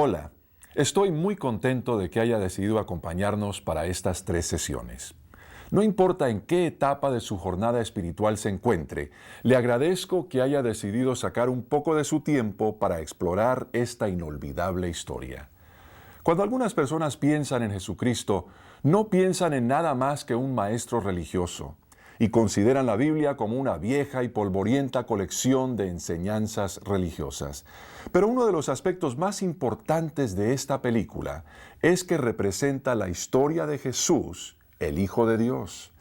Hola, estoy muy contento de que haya decidido acompañarnos para estas 3 sesiones. No importa en qué etapa de su jornada espiritual se encuentre, le agradezco que haya decidido sacar un poco de su tiempo para explorar esta inolvidable historia. Cuando algunas personas piensan en Jesucristo, no piensan en nada más que un maestro religioso, y consideran la Biblia como una vieja y polvorienta colección de enseñanzas religiosas. Pero uno de los aspectos más importantes de esta película es que representa la historia de Jesús, el Hijo de Dios.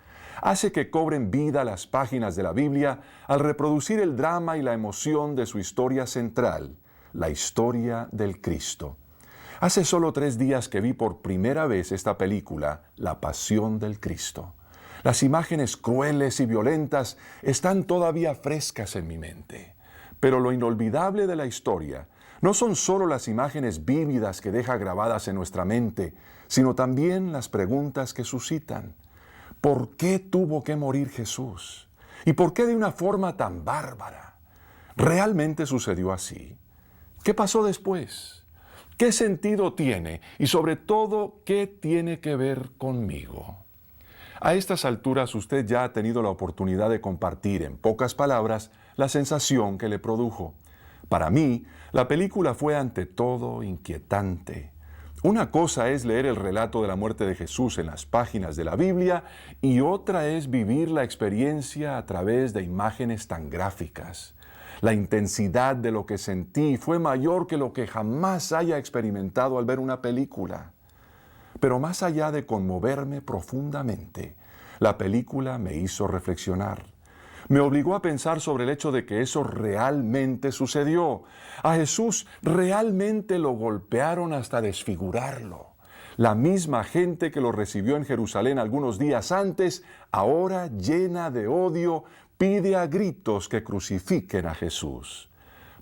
Hace que cobren vida las páginas de la Biblia al reproducir el drama y la emoción de su historia central, la historia del Cristo. Hace solo 3 días que vi por primera vez esta película, La Pasión del Cristo. Las imágenes crueles y violentas están todavía frescas en mi mente. Pero lo inolvidable de la historia no son solo las imágenes vívidas que deja grabadas en nuestra mente, sino también las preguntas que suscitan. ¿Por qué tuvo que morir Jesús? ¿Y por qué de una forma tan bárbara? ¿Realmente sucedió así? ¿Qué pasó después? ¿Qué sentido tiene? Y sobre todo, ¿qué tiene que ver conmigo? A estas alturas usted ya ha tenido la oportunidad de compartir en pocas palabras la sensación que le produjo. Para mí, la película fue ante todo inquietante. Una cosa es leer el relato de la muerte de Jesús en las páginas de la Biblia y otra es vivir la experiencia a través de imágenes tan gráficas. La intensidad de lo que sentí fue mayor que lo que jamás haya experimentado al ver una película. Pero más allá de conmoverme profundamente, la película me hizo reflexionar. Me obligó a pensar sobre el hecho de que eso realmente sucedió. A Jesús realmente lo golpearon hasta desfigurarlo. La misma gente que lo recibió en Jerusalén algunos días antes, ahora llena de odio, pide a gritos que crucifiquen a Jesús.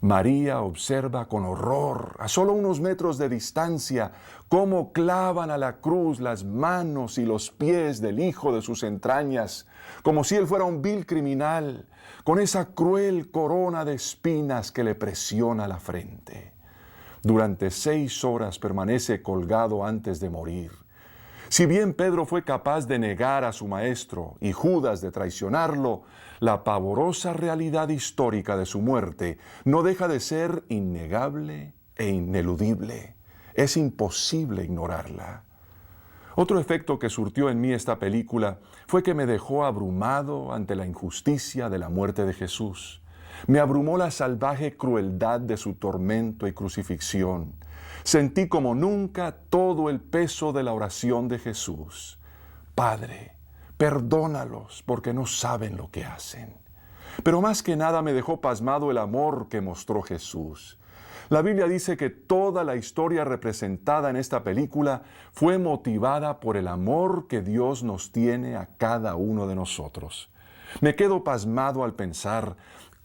María observa con horror, a solo unos metros de distancia, cómo clavan a la cruz las manos y los pies del hijo de sus entrañas, como si él fuera un vil criminal, con esa cruel corona de espinas que le presiona la frente. Durante 6 horas permanece colgado antes de morir. Si bien Pedro fue capaz de negar a su maestro y Judas de traicionarlo, la pavorosa realidad histórica de su muerte no deja de ser innegable e ineludible. Es imposible ignorarla. Otro efecto que surtió en mí esta película fue que me dejó abrumado ante la injusticia de la muerte de Jesús. Me abrumó la salvaje crueldad de su tormento y crucifixión. Sentí como nunca todo el peso de la oración de Jesús. Padre, perdónalos porque no saben lo que hacen. Pero más que nada me dejó pasmado el amor que mostró Jesús. La Biblia dice que toda la historia representada en esta película fue motivada por el amor que Dios nos tiene a cada uno de nosotros. Me quedo pasmado al pensar,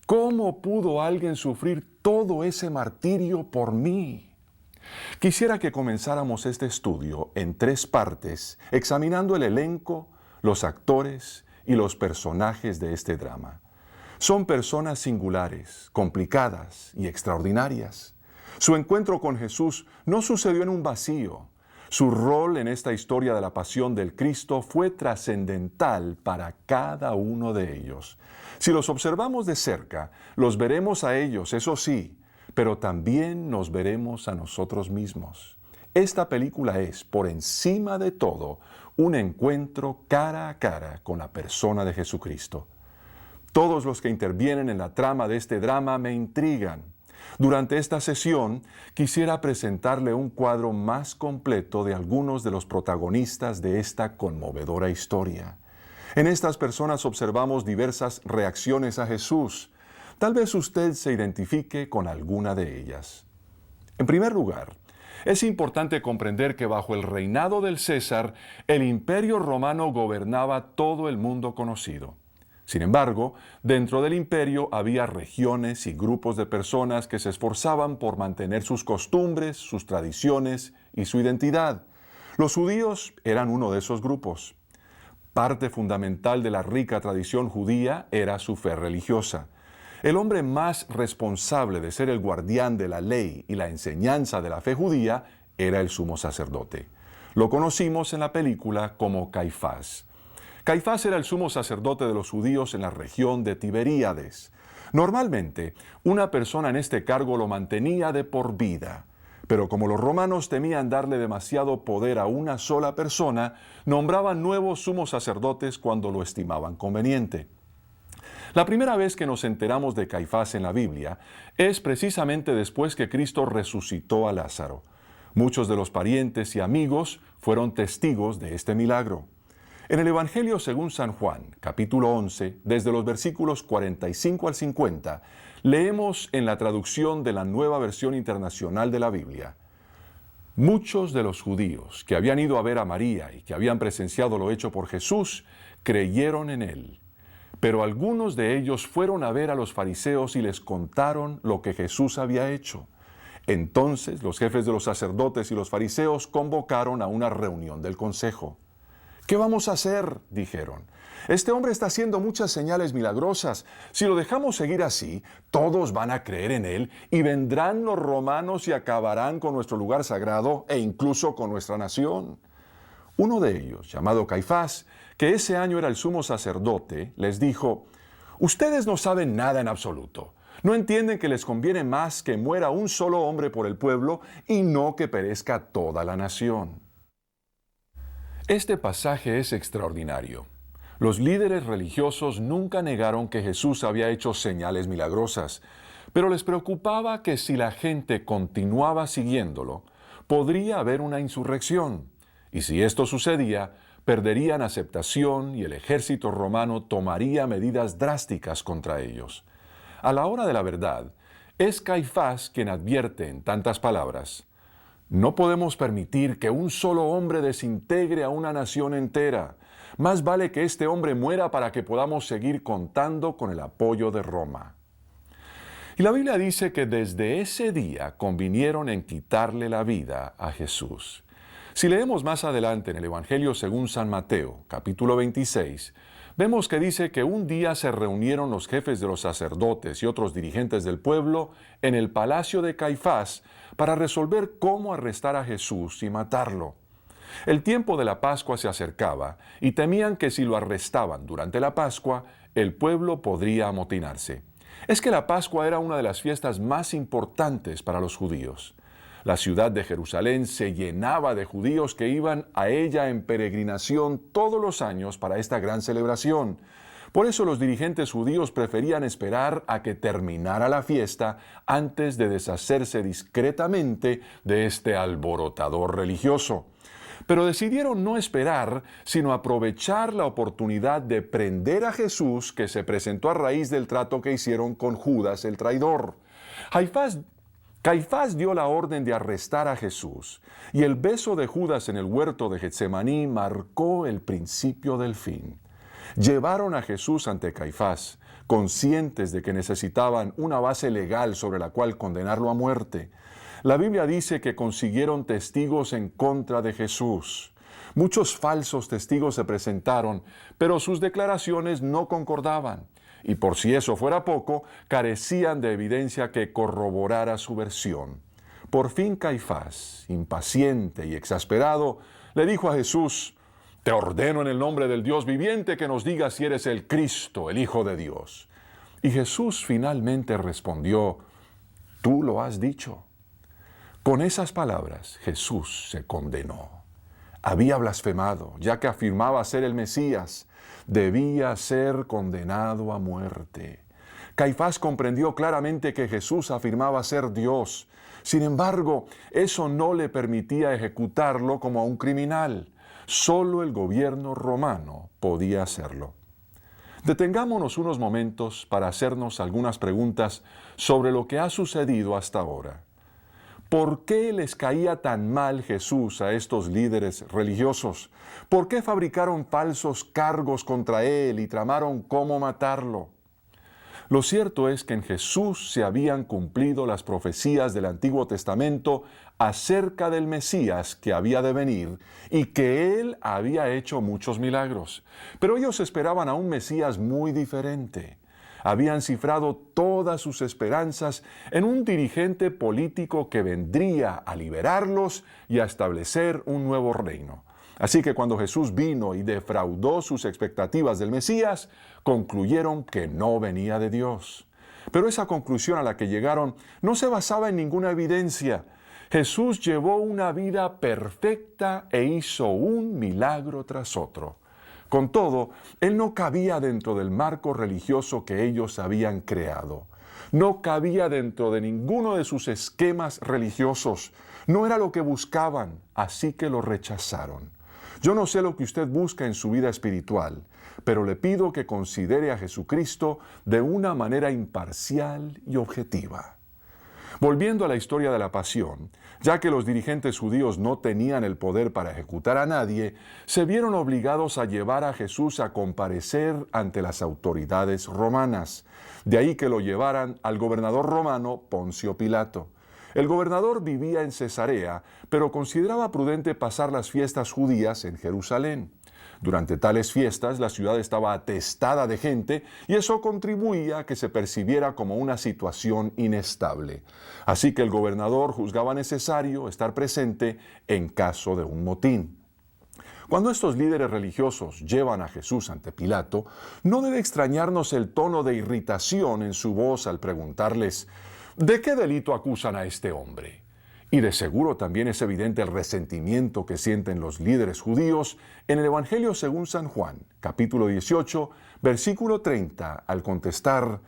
¿cómo pudo alguien sufrir todo ese martirio por mí? Quisiera que comenzáramos este estudio en 3 partes, examinando el elenco, los actores y los personajes de este drama. Son personas singulares, complicadas y extraordinarias. Su encuentro con Jesús no sucedió en un vacío. Su rol en esta historia de la pasión del Cristo fue trascendental para cada uno de ellos. Si los observamos de cerca, los veremos a ellos, eso sí, pero también nos veremos a nosotros mismos. Esta película es, por encima de todo, un encuentro cara a cara con la persona de Jesucristo. Todos los que intervienen en la trama de este drama me intrigan. Durante esta sesión, quisiera presentarle un cuadro más completo de algunos de los protagonistas de esta conmovedora historia. En estas personas observamos diversas reacciones a Jesús. Tal vez usted se identifique con alguna de ellas. En primer lugar, es importante comprender que bajo el reinado del César, el Imperio Romano gobernaba todo el mundo conocido. Sin embargo, dentro del imperio había regiones y grupos de personas que se esforzaban por mantener sus costumbres, sus tradiciones y su identidad. Los judíos eran uno de esos grupos. Parte fundamental de la rica tradición judía era su fe religiosa. El hombre más responsable de ser el guardián de la ley y la enseñanza de la fe judía era el sumo sacerdote. Lo conocimos en la película como Caifás. Caifás era el sumo sacerdote de los judíos en la región de Tiberíades. Normalmente, una persona en este cargo lo mantenía de por vida, pero como los romanos temían darle demasiado poder a una sola persona, nombraban nuevos sumos sacerdotes cuando lo estimaban conveniente. La primera vez que nos enteramos de Caifás en la Biblia es precisamente después que Cristo resucitó a Lázaro. Muchos de los parientes y amigos fueron testigos de este milagro. En el Evangelio según San Juan, capítulo 11, desde los versículos 45 al 50, leemos en la traducción de la Nueva Versión Internacional de la Biblia: muchos de los judíos que habían ido a ver a María y que habían presenciado lo hecho por Jesús, creyeron en él. Pero algunos de ellos fueron a ver a los fariseos y les contaron lo que Jesús había hecho. Entonces los jefes de los sacerdotes y los fariseos convocaron a una reunión del consejo. ¿Qué vamos a hacer?, dijeron. Este hombre está haciendo muchas señales milagrosas. Si lo dejamos seguir así, todos van a creer en él y vendrán los romanos y acabarán con nuestro lugar sagrado e incluso con nuestra nación. Uno de ellos, llamado Caifás, que ese año era el sumo sacerdote, les dijo: ustedes no saben nada en absoluto. No entienden que les conviene más que muera un solo hombre por el pueblo y no que perezca toda la nación. Este pasaje es extraordinario. Los líderes religiosos nunca negaron que Jesús había hecho señales milagrosas, pero les preocupaba que si la gente continuaba siguiéndolo, podría haber una insurrección, y si esto sucedía, perderían aceptación y el ejército romano tomaría medidas drásticas contra ellos. A la hora de la verdad, es Caifás quien advierte en tantas palabras: no podemos permitir que un solo hombre desintegre a una nación entera. Más vale que este hombre muera para que podamos seguir contando con el apoyo de Roma. Y la Biblia dice que desde ese día convinieron en quitarle la vida a Jesús. Si leemos más adelante en el Evangelio según San Mateo, capítulo 26, vemos que dice que un día se reunieron los jefes de los sacerdotes y otros dirigentes del pueblo en el palacio de Caifás para resolver cómo arrestar a Jesús y matarlo. El tiempo de la Pascua se acercaba y temían que si lo arrestaban durante la Pascua, el pueblo podría amotinarse. Es que la Pascua era una de las fiestas más importantes para los judíos. La ciudad de Jerusalén se llenaba de judíos que iban a ella en peregrinación todos los años para esta gran celebración. Por eso los dirigentes judíos preferían esperar a que terminara la fiesta antes de deshacerse discretamente de este alborotador religioso. Pero decidieron no esperar, sino aprovechar la oportunidad de prender a Jesús, que se presentó a raíz del trato que hicieron con Judas el traidor. Caifás dio la orden de arrestar a Jesús, y el beso de Judas en el huerto de Getsemaní marcó el principio del fin. Llevaron a Jesús ante Caifás, conscientes de que necesitaban una base legal sobre la cual condenarlo a muerte. La Biblia dice que consiguieron testigos en contra de Jesús. Muchos falsos testigos se presentaron, pero sus declaraciones no concordaban. Y por si eso fuera poco, carecían de evidencia que corroborara su versión. Por fin Caifás, impaciente y exasperado, le dijo a Jesús: te ordeno en el nombre del Dios viviente que nos digas si eres el Cristo, el Hijo de Dios. Y Jesús finalmente respondió: tú lo has dicho. Con esas palabras, Jesús se condenó. Había blasfemado, ya que afirmaba ser el Mesías. Debía ser condenado a muerte. Caifás comprendió claramente que Jesús afirmaba ser Dios. Sin embargo, eso no le permitía ejecutarlo como a un criminal. Solo el gobierno romano podía hacerlo. Detengámonos unos momentos para hacernos algunas preguntas sobre lo que ha sucedido hasta ahora. ¿Por qué les caía tan mal Jesús a estos líderes religiosos? ¿Por qué fabricaron falsos cargos contra él y tramaron cómo matarlo? Lo cierto es que en Jesús se habían cumplido las profecías del Antiguo Testamento acerca del Mesías que había de venir y que él había hecho muchos milagros. Pero ellos esperaban a un Mesías muy diferente. Habían cifrado todas sus esperanzas en un dirigente político que vendría a liberarlos y a establecer un nuevo reino. Así que cuando Jesús vino y defraudó sus expectativas del Mesías, concluyeron que no venía de Dios. Pero esa conclusión a la que llegaron no se basaba en ninguna evidencia. Jesús llevó una vida perfecta e hizo un milagro tras otro. Con todo, Él no cabía dentro del marco religioso que ellos habían creado. No cabía dentro de ninguno de sus esquemas religiosos. No era lo que buscaban, así que lo rechazaron. Yo no sé lo que usted busca en su vida espiritual, pero le pido que considere a Jesucristo de una manera imparcial y objetiva. Volviendo a la historia de la pasión, ya que los dirigentes judíos no tenían el poder para ejecutar a nadie, se vieron obligados a llevar a Jesús a comparecer ante las autoridades romanas. De ahí que lo llevaran al gobernador romano Poncio Pilato. El gobernador vivía en Cesarea, pero consideraba prudente pasar las fiestas judías en Jerusalén. Durante tales fiestas, la ciudad estaba atestada de gente y eso contribuía a que se percibiera como una situación inestable. Así que el gobernador juzgaba necesario estar presente en caso de un motín. Cuando estos líderes religiosos llevan a Jesús ante Pilato, no debe extrañarnos el tono de irritación en su voz al preguntarles: ¿de qué delito acusan a este hombre? Y de seguro también es evidente el resentimiento que sienten los líderes judíos en el Evangelio según San Juan, capítulo 18, versículo 30, al contestar: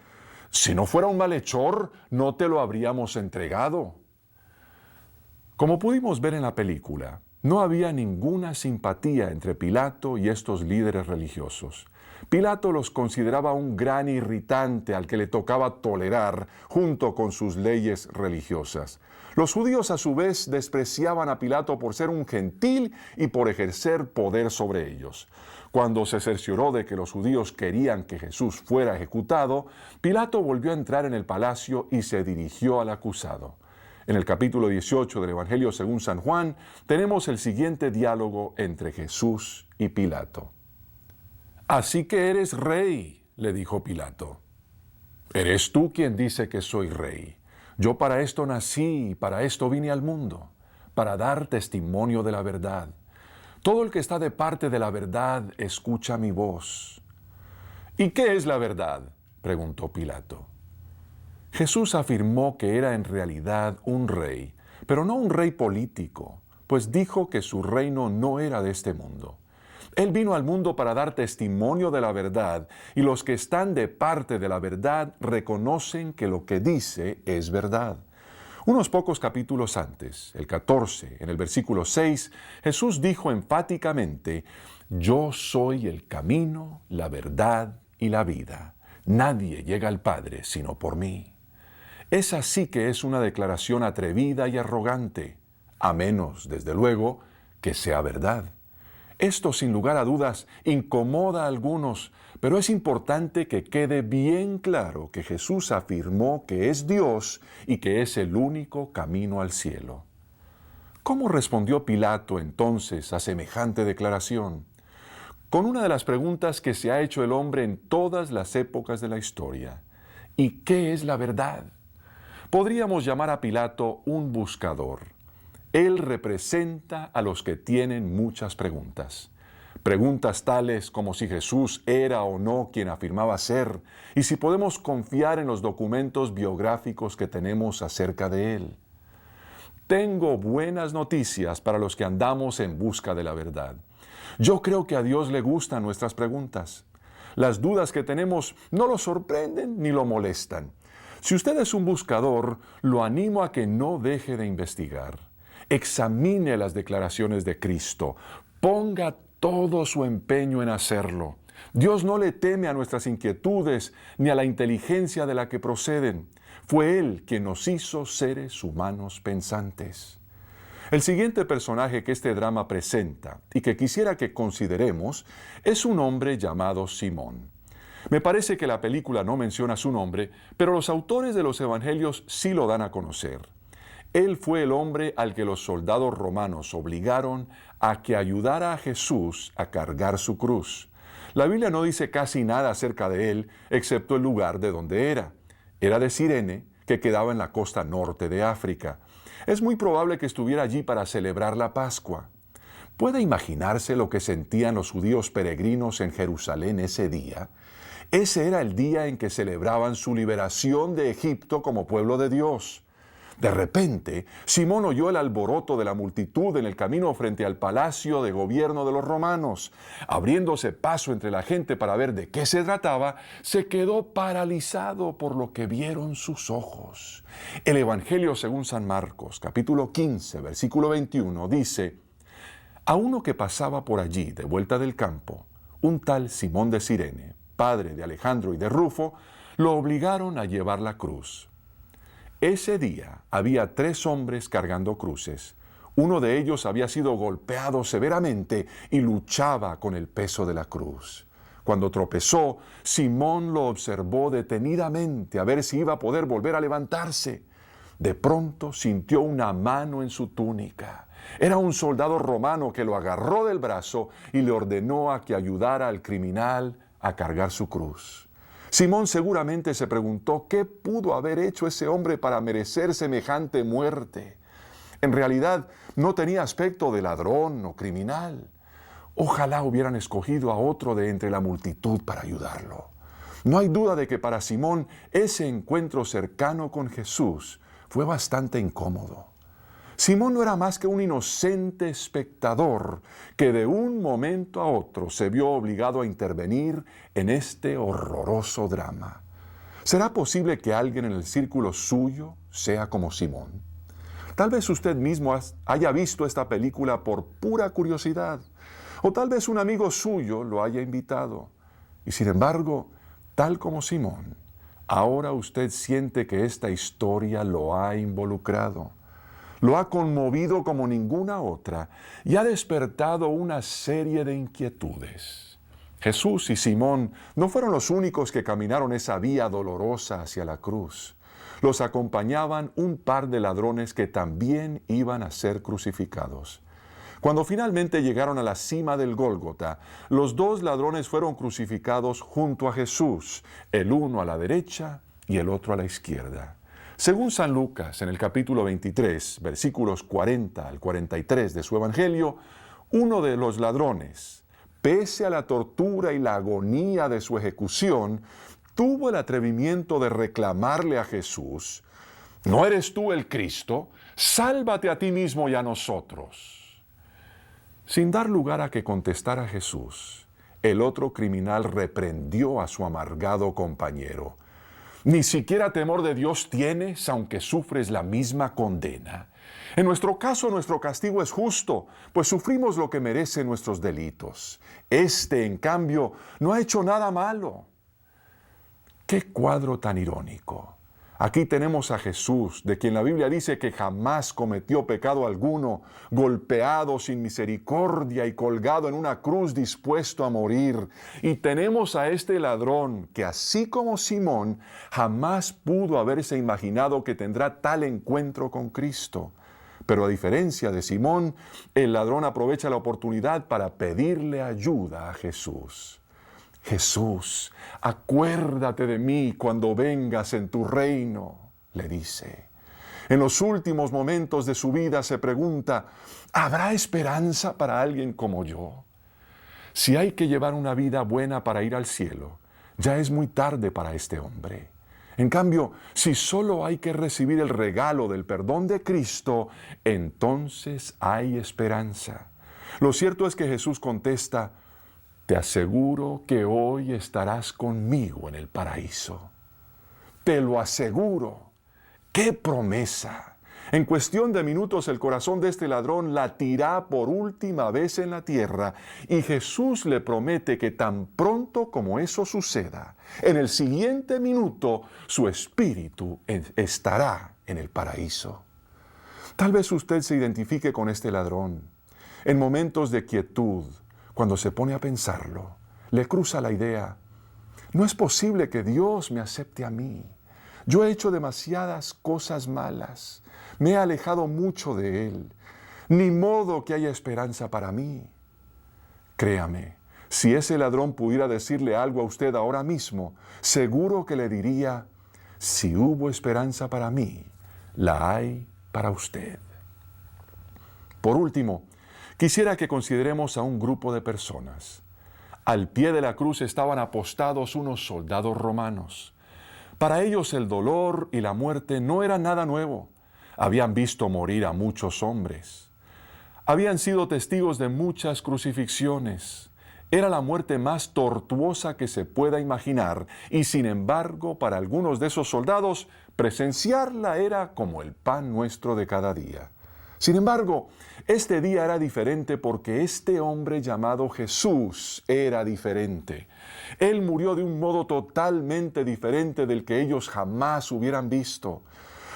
si no fuera un malhechor, no te lo habríamos entregado. Como pudimos ver en la película, no había ninguna simpatía entre Pilato y estos líderes religiosos. Pilato los consideraba un gran irritante al que le tocaba tolerar junto con sus leyes religiosas. Los judíos a su vez despreciaban a Pilato por ser un gentil y por ejercer poder sobre ellos. Cuando se cercioró de que los judíos querían que Jesús fuera ejecutado, Pilato volvió a entrar en el palacio y se dirigió al acusado. En el capítulo 18 del Evangelio según San Juan, tenemos el siguiente diálogo entre Jesús y Pilato. «Así que eres rey», le dijo Pilato. «Eres tú quien dice que soy rey. Yo para esto nací y para esto vine al mundo, para dar testimonio de la verdad. Todo el que está de parte de la verdad escucha mi voz». «¿Y qué es la verdad?», preguntó Pilato. Jesús afirmó que era en realidad un rey, pero no un rey político, pues dijo que su reino no era de este mundo. Él vino al mundo para dar testimonio de la verdad, y los que están de parte de la verdad reconocen que lo que dice es verdad. Unos pocos capítulos antes, el 14, en el versículo 6, Jesús dijo enfáticamente: «Yo soy el camino, la verdad y la vida. Nadie llega al Padre sino por mí». Esa sí que es una declaración atrevida y arrogante, a menos, desde luego, que sea verdad. Esto, sin lugar a dudas, incomoda a algunos, pero es importante que quede bien claro que Jesús afirmó que es Dios y que es el único camino al cielo. ¿Cómo respondió Pilato entonces a semejante declaración? Con una de las preguntas que se ha hecho el hombre en todas las épocas de la historia: ¿y qué es la verdad? Podríamos llamar a Pilato un buscador. Él representa a los que tienen muchas preguntas. Preguntas tales como si Jesús era o no quien afirmaba ser, y si podemos confiar en los documentos biográficos que tenemos acerca de Él. Tengo buenas noticias para los que andamos en busca de la verdad. Yo creo que a Dios le gustan nuestras preguntas. Las dudas que tenemos no lo sorprenden ni lo molestan. Si usted es un buscador, lo animo a que no deje de investigar. Examine las declaraciones de Cristo. Ponga todo su empeño en hacerlo. Dios no le teme a nuestras inquietudes ni a la inteligencia de la que proceden. Fue Él quien nos hizo seres humanos pensantes. El siguiente personaje que este drama presenta y que quisiera que consideremos es un hombre llamado Simón. Me parece que la película no menciona su nombre, pero los autores de los evangelios sí lo dan a conocer. Él fue el hombre al que los soldados romanos obligaron a que ayudara a Jesús a cargar su cruz. La Biblia no dice casi nada acerca de él, excepto el lugar de donde era. Era de Cirene, que quedaba en la costa norte de África. Es muy probable que estuviera allí para celebrar la Pascua. ¿Puede imaginarse lo que sentían los judíos peregrinos en Jerusalén ese día? Ese era el día en que celebraban su liberación de Egipto como pueblo de Dios. De repente, Simón oyó el alboroto de la multitud en el camino frente al palacio de gobierno de los romanos. Abriéndose paso entre la gente para ver de qué se trataba, se quedó paralizado por lo que vieron sus ojos. El Evangelio según San Marcos, capítulo 15, versículo 21, dice: a uno que pasaba por allí de vuelta del campo, un tal Simón de Cirene, padre de Alejandro y de Rufo, lo obligaron a llevar la cruz. Ese día había 3 hombres cargando cruces. Uno de ellos había sido golpeado severamente y luchaba con el peso de la cruz. Cuando tropezó, Simón lo observó detenidamente a ver si iba a poder volver a levantarse. De pronto sintió una mano en su túnica. Era un soldado romano que lo agarró del brazo y le ordenó a que ayudara al criminal a cargar su cruz. Simón seguramente se preguntó qué pudo haber hecho ese hombre para merecer semejante muerte. En realidad, no tenía aspecto de ladrón o criminal. Ojalá hubieran escogido a otro de entre la multitud para ayudarlo. No hay duda de que para Simón ese encuentro cercano con Jesús fue bastante incómodo. Simón no era más que un inocente espectador que de un momento a otro se vio obligado a intervenir en este horroroso drama. ¿Será posible que alguien en el círculo suyo sea como Simón? Tal vez usted mismo haya visto esta película por pura curiosidad, o tal vez un amigo suyo lo haya invitado. Y sin embargo, tal como Simón, ahora usted siente que esta historia lo ha involucrado. Lo ha conmovido como ninguna otra y ha despertado una serie de inquietudes. Jesús y Simón no fueron los únicos que caminaron esa vía dolorosa hacia la cruz. Los acompañaban un par de ladrones que también iban a ser crucificados. Cuando finalmente llegaron a la cima del Gólgota, los 2 ladrones fueron crucificados junto a Jesús, el uno a la derecha y el otro a la izquierda. Según San Lucas, en el capítulo 23, versículos 40 al 43 de su Evangelio, uno de los ladrones, pese a la tortura y la agonía de su ejecución, tuvo el atrevimiento de reclamarle a Jesús: ¿no eres tú el Cristo? Sálvate a ti mismo y a nosotros. Sin dar lugar a que contestara Jesús, el otro criminal reprendió a su amargado compañero: ¿ni siquiera temor de Dios tienes, aunque sufres la misma condena? En nuestro caso, nuestro castigo es justo, pues sufrimos lo que merecen nuestros delitos. Este, en cambio, no ha hecho nada malo. ¡Qué cuadro tan irónico! Aquí tenemos a Jesús, de quien la Biblia dice que jamás cometió pecado alguno, golpeado sin misericordia y colgado en una cruz dispuesto a morir. Y tenemos a este ladrón que, así como Simón, jamás pudo haberse imaginado que tendrá tal encuentro con Cristo. Pero a diferencia de Simón, el ladrón aprovecha la oportunidad para pedirle ayuda a Jesús. Jesús, acuérdate de mí cuando vengas en tu reino, le dice. En los últimos momentos de su vida se pregunta: ¿habrá esperanza para alguien como yo? Si hay que llevar una vida buena para ir al cielo, ya es muy tarde para este hombre. En cambio, si solo hay que recibir el regalo del perdón de Cristo, entonces hay esperanza. Lo cierto es que Jesús contesta: te aseguro que hoy estarás conmigo en el paraíso. Te lo aseguro. ¡Qué promesa! En cuestión de minutos el corazón de este ladrón latirá por última vez en la tierra y Jesús le promete que tan pronto como eso suceda, en el siguiente minuto su espíritu estará en el paraíso. Tal vez usted se identifique con este ladrón. En momentos de quietud, cuando se pone a pensarlo, le cruza la idea: no es posible que Dios me acepte a mí. Yo he hecho demasiadas cosas malas. Me he alejado mucho de Él. Ni modo que haya esperanza para mí. Créame, Si ese ladrón pudiera decirle algo a usted ahora mismo, seguro que le diría, si hubo esperanza para mí, la hay para usted. Por último, quisiera que consideremos a un grupo de personas. Al pie de la cruz estaban apostados unos soldados romanos. Para ellos el dolor y la muerte no era nada nuevo. Habían visto morir a muchos hombres. Habían sido testigos de muchas crucifixiones. Era la muerte más tortuosa que se pueda imaginar, y sin embargo, para algunos de esos soldados, presenciarla era como el pan nuestro de cada día. Sin embargo, este día era diferente porque este hombre llamado Jesús era diferente. Él murió de un modo totalmente diferente del que ellos jamás hubieran visto.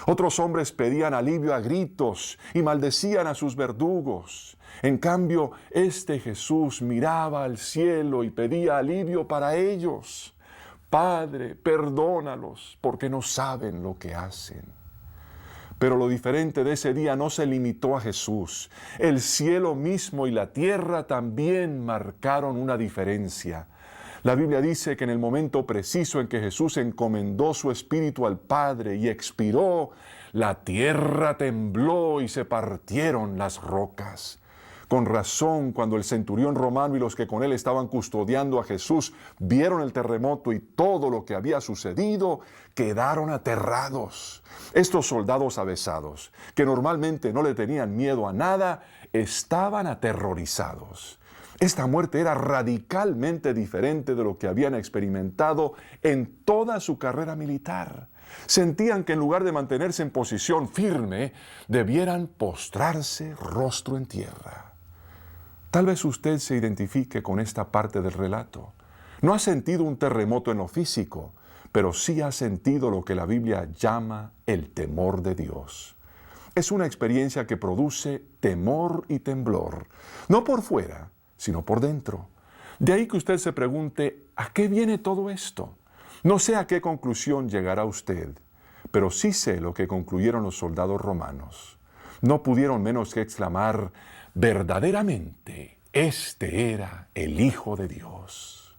Otros hombres pedían alivio a gritos y maldecían a sus verdugos. En cambio, este Jesús miraba al cielo y pedía alivio para ellos. Padre, perdónalos, porque no saben lo que hacen. Pero lo diferente de ese día no se limitó a Jesús. El cielo mismo y la tierra también marcaron una diferencia. La Biblia dice que en el momento preciso en que Jesús encomendó su espíritu al Padre y expiró, la tierra tembló y se partieron las rocas. Con razón, cuando el centurión romano y los que con él estaban custodiando a Jesús vieron el terremoto y todo lo que había sucedido, quedaron aterrados. Estos soldados avesados, que normalmente no le tenían miedo a nada, estaban aterrorizados. Esta muerte era radicalmente diferente de lo que habían experimentado en toda su carrera militar. Sentían que en lugar de mantenerse en posición firme, debieran postrarse rostro en tierra. Tal vez usted se identifique con esta parte del relato. No ha sentido un terremoto en lo físico, pero sí ha sentido lo que la Biblia llama el temor de Dios. Es una experiencia que produce temor y temblor, no por fuera, sino por dentro. De ahí que usted se pregunte, ¿a qué viene todo esto? No sé a qué conclusión llegará usted, pero sí sé lo que concluyeron los soldados romanos. No pudieron menos que exclamar, verdaderamente, este era el Hijo de Dios.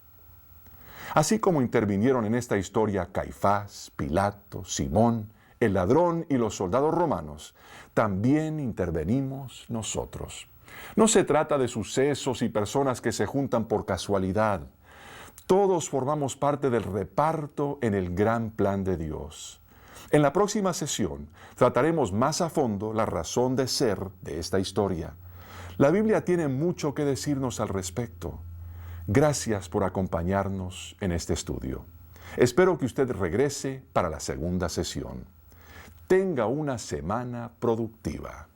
Así como intervinieron en esta historia Caifás, Pilato, Simón, el ladrón y los soldados romanos, también intervenimos nosotros. No se trata de sucesos y personas que se juntan por casualidad. Todos formamos parte del reparto en el gran plan de Dios. En la próxima sesión trataremos más a fondo la razón de ser de esta historia. La Biblia tiene mucho que decirnos al respecto. Gracias por acompañarnos en este estudio. Espero que usted regrese para la segunda sesión. Tenga una semana productiva.